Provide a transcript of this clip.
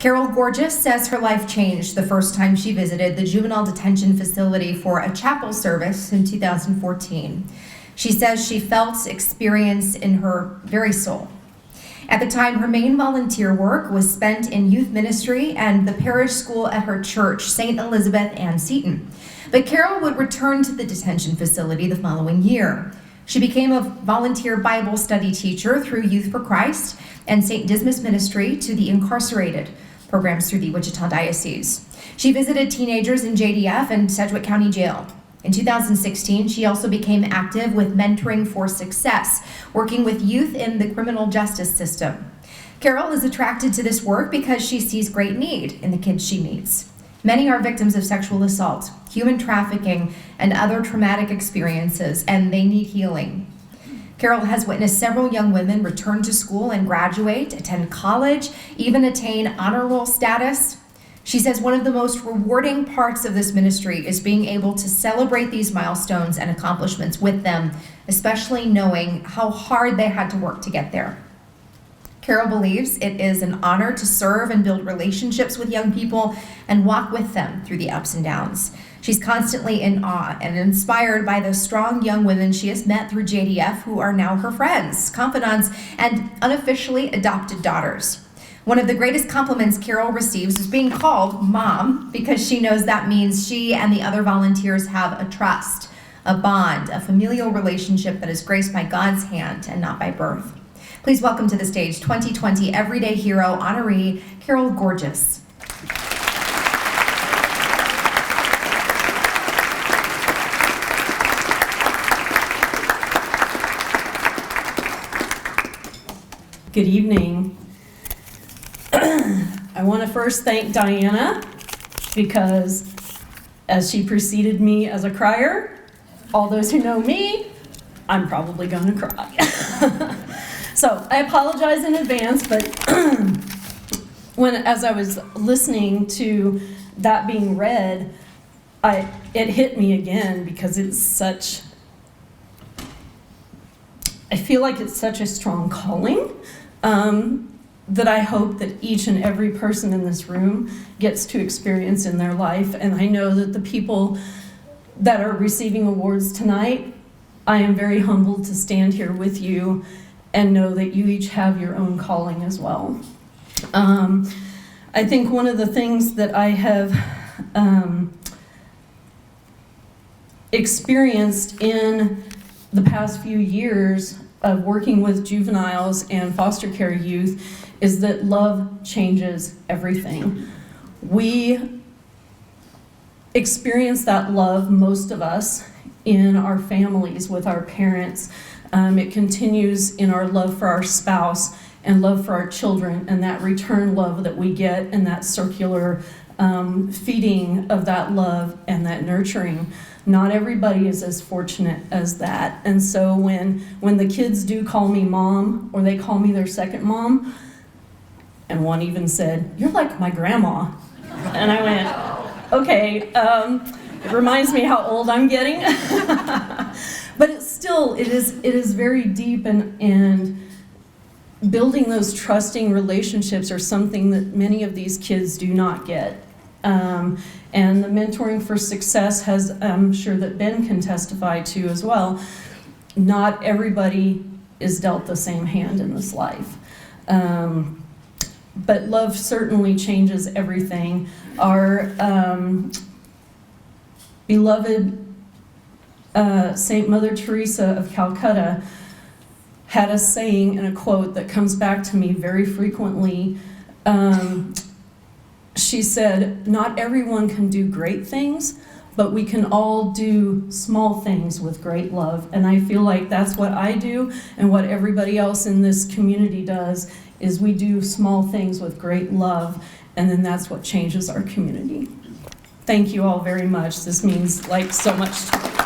Carol Gorges says her life changed the first time she visited the juvenile detention facility for a chapel service in 2014. She says she felt experience in her very soul. At the time, her main volunteer work was spent in youth ministry and the parish school at her church, St. Elizabeth Ann Seton. But Carol would return to the detention facility the following year. She became a volunteer Bible study teacher through Youth for Christ and St. Dismas Ministry to the incarcerated, programs through the Wichita Diocese. She visited teenagers in JDF and Sedgwick County Jail. In 2016, she also became active with Mentoring for Success, working with youth in the criminal justice system. Carol is attracted to this work because she sees great need in the kids she meets. Many are victims of sexual assault, human trafficking, and other traumatic experiences, and they need healing. Carol has witnessed several young women return to school and graduate, attend college, even attain honor roll status. She says one of the most rewarding parts of this ministry is being able to celebrate these milestones and accomplishments with them, especially knowing how hard they had to work to get there. Carol believes it is an honor to serve and build relationships with young people and walk with them through the ups and downs. She's constantly in awe and inspired by the strong young women she has met through JDF who are now her friends, confidants, and unofficially adopted daughters. One of the greatest compliments Carol receives is being called Mom, because she knows that means she and the other volunteers have a trust, a bond, a familial relationship that is graced by God's hand and not by birth. Please welcome to the stage 2020 Everyday Hero honoree, Carol Gorges. Good evening. I want to first thank Diana because as she preceded me as a crier, all those who know me, I'm probably going to cry. So I apologize in advance, but as I was listening to that being read, it hit me again because I feel like it's such a strong calling that I hope that each and every person in this room gets to experience in their life. And I know that the people that are receiving awards tonight, I am very humbled to stand here with you and know that you each have your own calling as well. I think one of the things that I have experienced in the past few years of working with juveniles and foster care youth is that love changes everything. We experience that love, most of us, in our families with our parents. It continues in our love for our spouse and love for our children, and that return love that we get and that circular feeding of that love and that nurturing. Not everybody is as fortunate as that. And so when the kids do call me mom, or they call me their second mom, and one even said, "You're like my grandma." And I went, okay, it reminds me how old I'm getting. But it is very deep, and building those trusting relationships are something that many of these kids do not get. And the Mentoring for Success has, I'm sure that Ben can testify to as well, not everybody is dealt the same hand in this life. But love certainly changes everything. Our beloved Saint Mother Teresa of Calcutta had a saying and a quote that comes back to me very frequently. She said, "Not everyone can do great things, but we can all do small things with great love." And I feel like that's what I do, and what everybody else in this community does, is we do small things with great love, and then that's what changes our community. Thank you all very much. This means like so much to me.